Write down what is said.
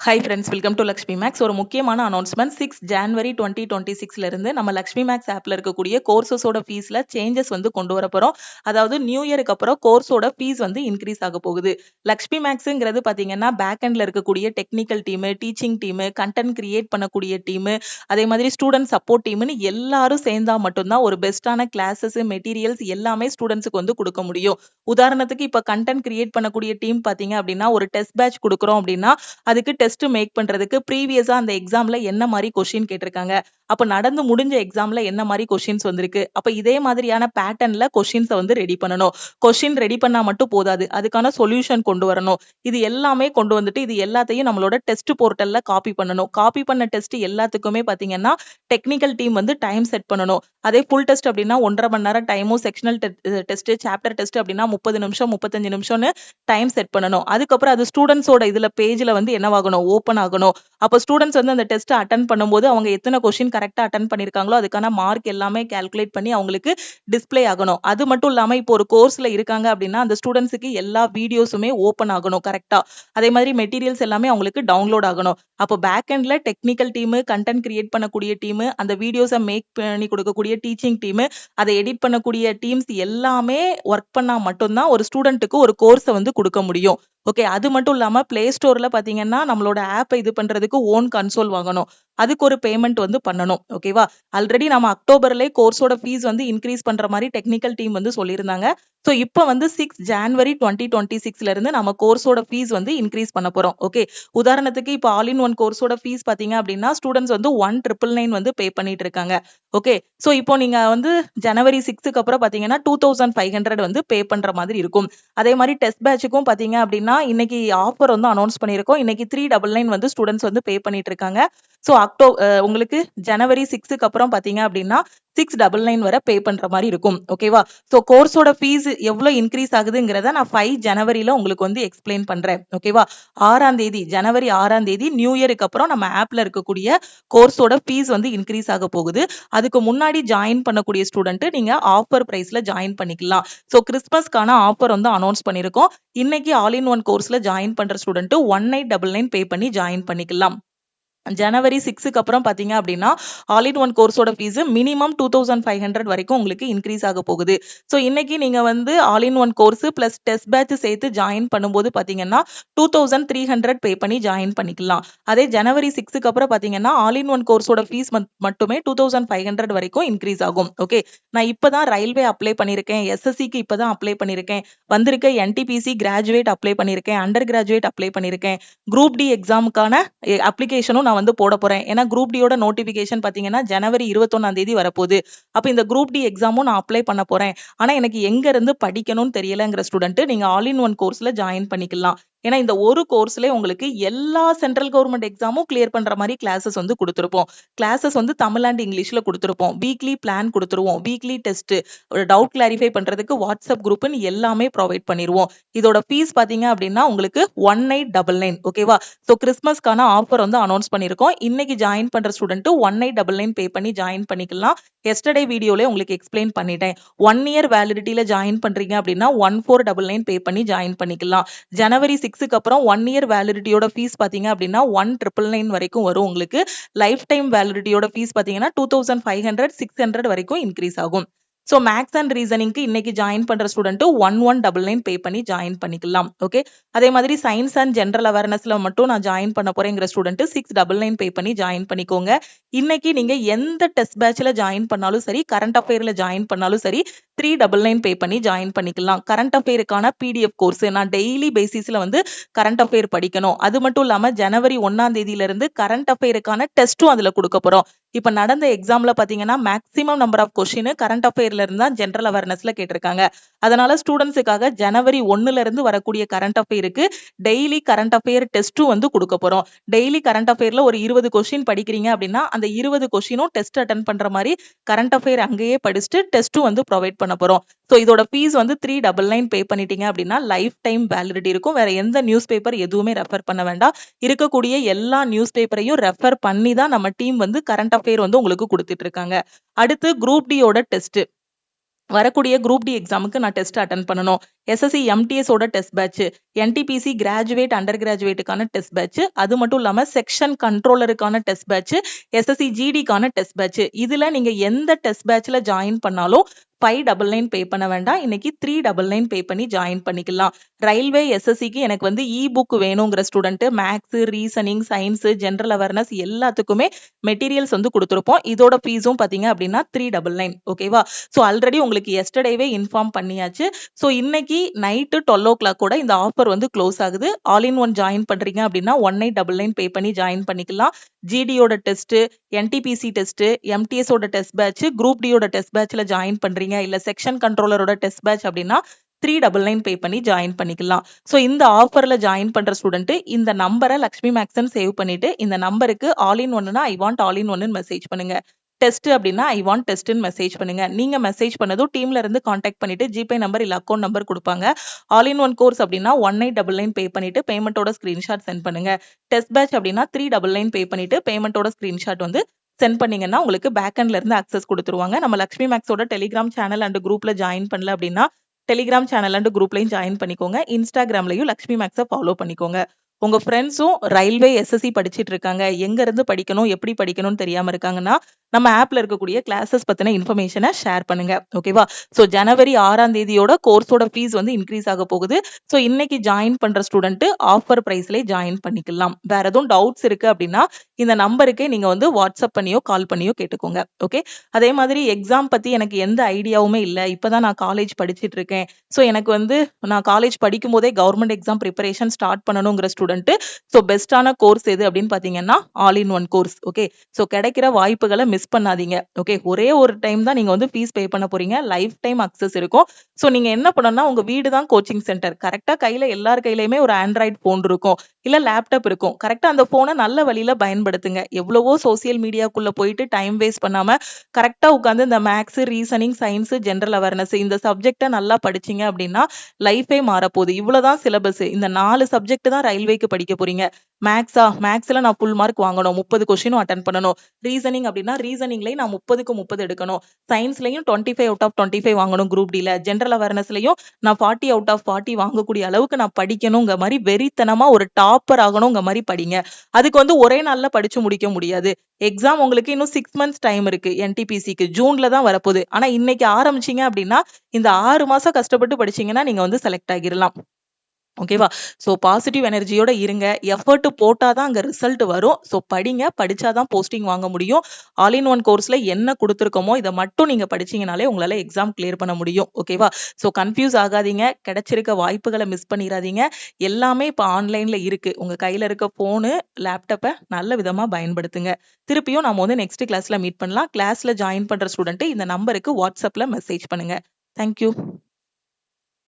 Hi friends, welcome to Lakshmi maths. ஒரு முக்கியமான announcement. 6 January 2026ல இருந்து நம்ம லக்ஷ்மி மேக்ஸ் ஆப்ல இருக்கக்கூடிய கோர்சஸோட ஃபீஸ்ல சேஞ்சஸ் வந்து கொண்டு வர போறோம். அதாவது நியூ இயருக்கு அப்புறம் கோர்ஸோட ஃபீஸ் வந்து இன்க்ரீஸ் ஆக போகுது. லக்ஷ்மி மேக்ஸ்ங்கிறது பாத்தீங்கன்னா பேக் எண்ட்ல இருக்கக்கூடிய technical team, teaching team, content create பண்ணக்கூடிய டீம், அதே மாதிரி ஸ்டூடெண்ட் சப்போர்ட் டீம்னு எல்லாரும் சேர்ந்தா மட்டும்தான் ஒரு பெஸ்டான கிளாஸஸ், மெட்டீரியல்ஸ் எல்லாமே ஸ்டூடெண்ட்ஸுக்கு வந்து கொடுக்க முடியும். உதாரணத்துக்கு இப்ப கண்டென்ட் கிரியேட் பண்ணக்கூடிய டீம் பாத்தீங்க அப்படின்னா ஒரு டெஸ்ட் பேட்ச் கொடுக்குறோம் அப்படின்னா அதுக்கு டெஸ்ட் மேக் பண்றதுக்கு ப்ரீவியஸா அந்த எக்ஸாம்ல என்ன மாதிரி கொஸ்டின் கேட்டிருக்காங்க, அப்ப நடந்து முடிஞ்ச எக்ஸாம்ல என்ன மாதிரி கொஸ்டின்ஸ் வந்திருக்கு, அப்ப இதே மாதிரியான பேட்டர்ன்ல கொஸ்டின்ஸை வந்து ரெடி பண்ணணும். கொஸ்டின் ரெடி பண்ணா மட்டும் போதாது, அதுக்கான சொல்யூஷன் கொண்டு வரணும். இது எல்லாமே கொண்டு வந்துட்டு இது எல்லாத்தையும் நம்மளோட டெஸ்ட் போர்ட்டல்ல காப்பி பண்ணணும். காப்பி பண்ண டெஸ்ட் எல்லாத்துக்குமே பாத்தீங்கன்னா டெக்னிக்கல் டீம் வந்து டைம் செட் பண்ணணும். அதே ஃபுல் டெஸ்ட் அப்படின்னா 1.5 மணி நேரம் டைமும், செக்ஷனல் டெஸ்ட், சாப்டர் டெஸ்ட் அப்படின்னா 30 நிமிஷம் 35 நிமிஷம்னு டைம் செட் பண்ணணும். அதுக்கப்புறம் அது ஸ்டூடெண்ட்ஸோட இதுல பேஜ்ல வந்து என்னவாகணும், ஓப்பன் ஆகணும். அப்ப ஸ்டூடெண்ட்ஸ் வந்து அந்த டெஸ்ட் அட்டென்ட் பண்ணும்போது அவங்க எத்தனை கொஸ்டின் கரெக்டா அட்டென்ட் பண்ணிருக்காங்களோ அதுக்கான மார்க் எல்லாமே கால்குலேட் பண்ணி அவங்களுக்கு டிஸ்ப்ளே ஆகணும். அது மட்டும் இல்லாம இப்போ ஒரு கோர்ஸ்ல இருக்காங்க அப்படின்னா அந்த ஸ்டூடெண்ட்ஸுக்கு எல்லா வீடியோஸுமே ஓப்பன் ஆகணும் கரெக்டா. அதே மாதிரி மெட்டீரியல்ஸ் எல்லாமே அவங்களுக்கு டவுன்லோட் ஆகணும். அப்போ பேக் எண்ட்ல டெக்னிக்கல் டீம், கண்டென்ட் கிரியேட் பண்ணக்கூடிய டீம், அந்த வீடியோஸை மேக் பண்ணி கொடுக்கக்கூடிய டீச்சிங் டீம், அதை எடிட் பண்ணக்கூடிய டீம்ஸ் எல்லாமே ஒர்க் பண்ணா மட்டும்தான் ஒரு ஸ்டூடெண்ட்டுக்கு ஒரு கோர்ஸை வந்து கொடுக்க முடியும். ஓகே, அது மட்டும் இல்லாம பிளே ஸ்டோர்ல பாத்தீங்கன்னா நம்மளோட ஆப்பை இது பண்றதுக்கு ஓன் கன்சோல் வாங்கணும். அதுக்கு ஒரு பேமெண்ட் வந்து பண்ணணும். ஓகேவா? ஆல்ரெடி நம்ம அக்டோபர்ல கோர்ஸோட ஃபீஸ் வந்து இன்க்ரீஸ் பண்ற மாதிரி டெக்னிக்கல் டீம் வந்து சொல்லியிருந்தாங்க. ஸோ இப்போ வந்து 6 ஜான்வரி 2026ல இருந்து நம்ம கோர்ஸோட ஃபீஸ் வந்து இன்க்ரீஸ் பண்ண போறோம். ஓகே, உதாரணத்துக்கு இப்போ ஆல் இன் ஒன் கோர்ஸோட ஃபீஸ் பாத்தீங்க அப்படின்னா ஸ்டூடெண்ட்ஸ் வந்து 1999 வந்து பே பண்ணிட்டு இருக்காங்க. ஓகே, ஸோ இப்போ நீங்க வந்து ஜனவரி 6க்கு அப்புறம் பாத்தீங்கன்னா 2500 வந்து பே பண்ற மாதிரி இருக்கும். அதே மாதிரி டெஸ்ட் பேட்சுக்கும் பாத்தீங்க அப்படின்னா இன்னைக்கு ஆஃபர் வந்து அனௌன்ஸ் பண்ணியிருக்கோம். இன்னைக்கு 399 வந்து ஸ்டூடெண்ட்ஸ் வந்து பே பண்ணிட்டு இருக்காங்க. ஸோ உங்களுக்கு ஜனவரி 6க்கு அப்புறம் பாத்தீங்க அப்படின்னா 699 வரை பே பண்ற மாதிரி இருக்கும். ஓகேவா? ஸோ கோர்ஸோட ஃபீஸ் எவ்வளவு இன்க்ரீஸ் ஆகுதுங்கிறத நான் 5 ஜனவரில உங்களுக்கு வந்து எக்ஸ்பிளைன் பண்றேன். ஓகேவா? 6ஆம் தேதி ஜனவரி 6ஆம் தேதி நியூ இயருக்கு அப்புறம் நம்ம ஆப்ல இருக்கக்கூடிய கோர்ஸோட ஃபீஸ் வந்து இன்க்ரீஸ் ஆக போகுது. அதுக்கு முன்னாடி ஜாயின் பண்ணக்கூடிய ஸ்டூடெண்ட் நீங்க ஆஃபர் பிரைஸ்ல ஜாயின் பண்ணிக்கலாம். ஸோ கிறிஸ்மஸ்க்கான ஆஃபர் வந்து அனௌன்ஸ் பண்ணியிருக்கோம். இன்னைக்கு ஆல் இன் ஒன் கோர்ஸ்ல ஜாயின் பண்ற ஸ்டூடெண்ட் 1899 பே பண்ணி ஜாயின் பண்ணிக்கலாம். ஜனவரி 6க்கு அப்புறம் பாத்தீங்க அப்படின்னா ஆல் இன் ஒன் கோர்ஸோட ஃபீஸ் மினிமம் 2500 வரைக்கும் உங்களுக்கு இன்க்ரீஸ் ஆக போகுது. ஸோ இன்னைக்கு நீங்க வந்து all in one course plus test batch சேர்த்து ஜாயின் பண்ணும்போது பாத்தீங்கன்னா 2300 பே பண்ணி ஜாயின் பண்ணிக்கலாம். அதே ஜனவரி 6க்கு அப்புறம் பாத்தீங்கன்னா ஆல் இன் ஒன் கோர்ஸோட ஃபீஸ் மட்டுமே 2500 வரைக்கும் இன்க்ரீஸ் ஆகும். ஓகே, நான் இப்பதான் ரயில்வே அப்ளை பண்ணிருக்கேன், எஸ்எஸ்சிக்கு இப்பதான் அப்ளை பண்ணிருக்கேன், வந்திருக்க என்டிபிசி கிராஜுவேட் அப்ளை பண்ணிருக்கேன், அண்டர் கிராஜுவேட் அப்ளை பண்ணிருக்கேன், குரூப் டி எக்ஸாமுக்கான அப்ளிகேஷனும் நான் வந்து போட போறேன். ஏன்னா குரூப் டியோட நோட்டிபிகேஷன் பாத்தீங்கன்னா ஜனவரி 21ஆம் தேதி வரப்போகுது. அப்ப இந்த குரூப் டி எக்ஸாமும் நான் அப்ளை பண்ண போறேன். ஆனா எனக்கு எங்க இருந்து படிக்கணும்னு தெரியலங்கிற ஸ்டூடெண்ட் நீங்க ஆல் இன் ஒன் கோர்ஸ்ல ஜாயின் பண்ணிக்கலாம். ஏன்னா இந்த ஒரு கோர்ஸ்ல உங்களுக்கு எல்லா சென்ட்ரல் கவர்மெண்ட் எக்ஸாமும் கிளியர் பண்ற மாதிரி கிளாஸஸ் வந்து கொடுத்துருப்போம். கிளாஸஸ் வந்து தமிழ் அண்ட் இங்கிலீஷ்ல கொடுத்துருப்போம். வீக்லி பிளான் கொடுத்துருவோம். வீக்லி டெஸ்ட், டவுட் கிளாரிஃபை பண்றதுக்கு வாட்ஸ்அப் குரூப்னு எல்லாமே ப்ரொவைட் பண்ணிடுவோம். இதோட ஃபீஸ் பாத்தீங்க அப்படின்னா உங்களுக்கு 1899. ஓகேவா? ஸோ கிறிஸ்மஸ்க்கான ஆஃபர் வந்து அனௌன்ஸ் பண்ணியிருக்கோம். இன்னைக்கு ஜாயின் பண்ற ஸ்டூடெண்ட் 1899 பே பண்ணி ஜாயின் பண்ணிக்கலாம். எஸ்டர்டே வீடியோல உங்களுக்கு எக்ஸ்பிளைன் பண்ணிட்டேன். 1 இயர் வேலிடிட்டியில ஜாயின் பண்றீங்க அப்படின்னா 1499 பே பண்ணி ஜாயின் பண்ணிக்கலாம். ஜனவரி 6க்கு அப்புறம் 1 இயர் வேலிடிட்டியோட ஃபீஸ் பாத்தீங்க அப்படின்னா 1999 வரைக்கும் வரும். உங்களுக்கு லைஃப் டைம் வேலிடிட்டியோட ஃபீஸ் பாத்தீங்கன்னா 2500 600 வரைக்கும் இன்க்ரீஸ் ஆகும். ஸோ மேக்ஸ் அண்ட் ரீசனிங்க்கு இன்னைக்கு ஜாயின் பண்ற ஸ்டூடெண்ட் 1199 பே பண்ணி ஜாயின் பண்ணிக்கலாம். ஓகே, அதே மாதிரி சயின்ஸ் அண்ட் ஜென்ரல் அவேர்னஸ்ல மட்டும் நான் ஜாயின் பண்ண போறேங்கிற ஸ்டூடெண்ட் 699 பே பண்ணி ஜாயின் பண்ணிக்கோங்க. இன்னைக்கு நீங்க எந்த டெஸ்ட் பேட்ச்ல ஜாயின் பண்ணாலும் சரி, கரண்ட் அஃபேர்ல ஜாயின் பண்ணாலும் சரி 399 பே பண்ணி ஜாயின் பண்ணிக்கலாம். கரண்ட் அஃபேருக்கான பிடிஎஃப் கோர்ஸ் நான் டெய்லி பேசிஸ்ல வந்து கரண்ட் அஃபேர் படிக்கணும். அது மட்டும் இல்லாம ஜனவரி 1ஆம் தேதியில இருந்து கரண்ட் அஃபேருக்கான டெஸ்ட்டும் அதுல கொடுக்க போறோம். இப்ப நடந்த எக்ஸாம்ல பாத்தீங்கன்னா maximum number of question current அஃபேர்ல இருந்தா ஜெனரல் அவேர்னஸ்ல கேட்டிருக்காங்க. அதனால ஸ்டூடெண்ட்ஸுக்காக ஜனவரி 1ல இருந்து வரக்கூடிய கரண்ட் அஃபேருக்கு டெய்லி கரண்ட் அஃபேர் டெஸ்ட்டும் வந்து கொடுக்க போறோம். டெய்லி கரண்ட் அஃபேர்ல ஒரு 20 கொஸ்டின் படிக்கிறீங்க அப்படின்னா அந்த 20 கொஸ்டினும் டெஸ்ட் அட்டென்ட் பண்ற மாதிரி கரண்ட் அஃபேர் அங்கேயே படிச்சுட்டு டெஸ்ட்டும் வந்து ப்ரொவைட் பண்ண போறோம். ஸோ இதோட ஃபீஸ் வந்து 399 பே பண்ணிட்டீங்க அப்படின்னா லைஃப் டைம் வேலிடிட்டி இருக்கும். வேற எந்த நியூஸ் பேப்பர் எதுவுமே ரெஃபர் பண்ண வேண்டாம். இருக்கக்கூடிய எல்லா நியூஸ் பேப்பரையும் ரெஃபர் பண்ணி தான் நம்ம டீம் வந்து கரண்ட் அஃபேர் வந்து உங்களுக்கு கொடுத்துட்டு இருக்காங்க. அடுத்து குரூப் டியோட டெஸ்ட். வரக்கூடிய குரூப் டி எக்ஸாமுக்கு நான் டெஸ்ட் அட்டன் பண்ணணும். எஸ்எஸ்சி எம்டிஎஸ் ஓட test batch, NTPC graduate under கிராஜுவேட்டுக்கான டெஸ்ட் பேட்ச், அது மட்டும் இல்லாம செக்ஷன் கண்ட்ரோலருக்கான டெஸ்ட் பேட்ச், எஸ்எஸ்சி ஜிடிக்கான டெஸ்ட் பேட்ச். இதுல நீங்க எந்த டெஸ்ட் பேட்ச்ல ஜாயின் பண்ணாலும் 599 பே பண்ண வேண்டாம். இன்னைக்கு 399 பே பண்ணி ஜாயின் பண்ணிக்கலாம். ரயில்வே எஸ்எஸ்சிக்கு எனக்கு வந்து இ புக் வேணுங்கிற student maths, reasoning, science, general awareness எல்லாத்துக்குமே மெட்டீரியல்ஸ் வந்து கொடுத்துருப்போம். இதோட ஃபீஸும் பாத்தீங்க அப்படின்னா 399. ஓகேவா? ஸோ ஆல்ரெடி உங்களுக்கு எஸ்டர்டேவே இன்ஃபார்ம் பண்ணியாச்சு. ஸோ இன்னைக்கு நைட்டு 12 o'clock கூட இந்த ஆஃபர் வந்து க்ளோஸ் ஆகுது. ஆல் இன் ஒன் ஜாயின் பண்றீங்க அப்படின்னா 1899 பே பண்ணி ஜாயின் பண்ணிக்கலாம். ஜிடியோட டெஸ்ட், என்டிபிசி டெஸ்ட், எம்டிஎஸ் ஓட டெஸ்ட் பேட்ச், குரூப் டியோட டெஸ்ட் பேட்ச்ல ஜாயின் பண்றீங்க, இல்ல செக்ஷன் கண்ட்ரோலரோட டெஸ்ட் பேட்ச் அப்படின்னா 399 பே பண்ணி ஜாயின் பண்ணிக்கலாம். ஸோ இந்த ஆஃபர்ல ஜாயின் பண்ற ஸ்டூடெண்ட் இந்த நம்பரை லக்ஷ்மி மேக்ஸ்ன்னு சேவ் பண்ணிட்டு இந்த நம்பருக்கு ஆல் இன் ஒன்னுனா I want all in one message பண்ணுங்க. டெஸ்ட் அப்படின்னா ஐ வாண்ட் டெஸ்ட்னு மெசேஜ் பண்ணுங்க. நீங்க மெசேஜ் பண்ணதும் டீம்ல இருந்து கான்டாக்ட் பண்ணிட்டு ஜிபே நம்பர் இல்ல அக்கௌண்ட் நம்பர் கொடுப்பாங்க. ஆல் இன் ஒன் கோர்ஸ் அப்படின்னா 1899 பே பண்ணிட்டு பேமெண்டோட ஸ்கிரீன்ஷாட் சென்ட் பண்ணுங்க. டெஸ்ட் பேட்ச் அப்படின்னா 399 பே பண்ணிட்டு பேமெண்டோட ஸ்கிரீன்ஷாட் வந்து சென்ட் பண்ணீங்கன்னா உங்களுக்கு பேக்எண்ட்ல இருந்து அக்சஸ் கொடுத்துருவாங்க. நம்ம லக்ஷ்மி மேக்ஸோட டெலிகிராம் சேனல் அண்ட் குரூப்ல ஜாயின் பண்ணல அப்படின்னா டெலிகிராம் சேனல் அண்ட் குரூப்லையும் ஜாயின் பண்ணிக்கோங்க. இன்ஸ்டாகிராம்லயும் லக்ஷ்மி மேக்ஸை ஃபாலோ பண்ணிக்கோங்க. உங்க ஃப்ரெண்ட்ஸும் ரயில்வே எஸ்எஸ்சி படிச்சிட்டு இருக்காங்க, எங்க இருந்து படிக்கணும் எப்படி படிக்கணும்னு தெரியாம இருக்காங்கன்னா நம்ம ஆப்ல இருக்கக்கூடிய கிளாஸஸ் பத்தின இன்ஃபர்மேஷனை ஷேர் பண்ணுங்க. ஓகேவா? ஸோ ஜனவரி 6ஆம் தேதியோட கோர்ஸோட ஃபீஸ் வந்து இன்க்ரீஸ் ஆக போகுது. ஸோ இன்னைக்கு ஜாயின் பண்ற ஸ்டூடெண்ட் ஆஃபர் பிரைஸ்லேயே ஜாயின் பண்ணிக்கலாம். வேற எதுவும் டவுட்ஸ் இருக்கு அப்படின்னா இந்த நம்பருக்கே நீங்க வந்து வாட்ஸ்அப் பண்ணியோ கால் பண்ணியோ கேட்டுக்கோங்க. ஓகே? அதே மாதிரி எக்ஸாம் பத்தி எனக்கு எந்த ஐடியாவுமே இல்லை, இப்பதான் நான் காலேஜ் படிச்சிட்டு இருக்கேன், ஸோ எனக்கு வந்து நான் காலேஜ் படிக்கும் போதே கவர்மெண்ட் எக்ஸாம் ப்ரிப்பரேஷன் ஸ்டார்ட் பண்ணணுங்கிற ஸ்டூடெண்ட் ஸோ பெஸ்டான கோர்ஸ் எது அப்படின்னு பாத்தீங்கன்னா all in one course. Okay? So கிடைக்கிற வாய்ப்புகளை மிஸ் பண்ணாதீங்க. ஓகே? ஒரே ஒரு டைம் தான் நீங்க வந்து ஃபீஸ் பே பண்ண போறீங்க. லைஃப் டைம் அக்சஸ் இருக்கும். ஸோ நீங்க என்ன பண்ணணும்னா உங்க வீடு தான் கோச்சிங் சென்டர். கரெக்டா கையில எல்லார் கையிலயுமே ஒரு ஆண்ட்ராய்டு போன் இருக்கும், இல்ல லேப்டாப் இருக்கும். கரெக்டா அந்த போனை நல்ல வழியில பயன்படுத்துங்க. எவ்வளவோ சோசியல் மீடியாக்குள்ள போயிட்டு டைம் வேஸ்ட் பண்ணாம கரெக்டா உட்காந்து இந்த maths, reasoning, science, general awareness இந்த சப்ஜெக்டை நல்லா படிச்சீங்க அப்படின்னா லைஃபே மாறப்போகுது. இவ்வளவுதான் சிலபஸ். இந்த 4 சப்ஜெக்ட் தான் ரயில்வேக்கு படிக்க போறீங்க. மேக்ஸ்ல நான் ஃபுல் மார்க் வாங்கணும், 30 கொஸ்டினும் அட்டன் பண்ணணும். ரீசனிங் அப்படின்னா ரீசனிங்லயும் நான் 30க்கு 30 எடுக்கணும். சயின்ஸ்லயும் 25 அவுட் ஆஃப் 25 வாங்கணும் குரூப் டில. ஜெனரல் அவேர்னஸ்லயும் நான் 40 அவுட் ஆஃப் 40 வாங்கக்கூடிய அளவுக்கு நான் படிக்கணுங்க மாதிரி வெறித்தனமா ஒரு டாப்பர் ஆகணுங்க மாதிரி படிங்க. அதுக்கு வந்து ஒரே நாள்ல படிச்சு முடிக்க முடியாது. எக்ஸாம் உங்களுக்கு இன்னும் 6 months டைம் இருக்கு. என்டிபிசிக்கு ஜூன்ல தான் வரப்போகுது. ஆனா இன்னைக்கு ஆரம்பிச்சீங்க அப்படின்னா இந்த 6 மாசம் கஷ்டப்பட்டு படிச்சீங்கன்னா நீங்க வந்து செலக்ட் ஆகிடலாம். ஓகேவா? ஸோ பாசிட்டிவ் எனர்ஜியோட இருங்க. எஃபர்ட் போட்டாதான் அங்க ரிசல்ட் வரும். ஸோ படிங்க, படிச்சாதான் போஸ்டிங் வாங்க முடியும். ஆல் இன் ஒன் கோர்ஸ்ல என்ன கொடுத்துருக்கோமோ இதை மட்டும் நீங்க படிச்சீங்கனாலே உங்களால எக்ஸாம் கிளியர் பண்ண முடியும். ஓகேவா? ஸோ கன்ஃபியூஸ் ஆகாதீங்க, கிடைச்சிருக்க வாய்ப்புகளை மிஸ் பண்ணிடாதீங்க. எல்லாமே இப்போ ஆன்லைன்ல இருக்கு. உங்க கையில இருக்க போனு, லேப்டாப்பை நல்ல விதமா பயன்படுத்துங்க. திருப்பியும் நாம வந்து நெக்ஸ்ட் கிளாஸ்ல மீட் பண்ணலாம். கிளாஸ்ல ஜாயின் பண்ற ஸ்டூடெண்ட் இந்த நம்பருக்கு வாட்ஸ்அப்ல மெசேஜ் பண்ணுங்க. தேங்க்யூ.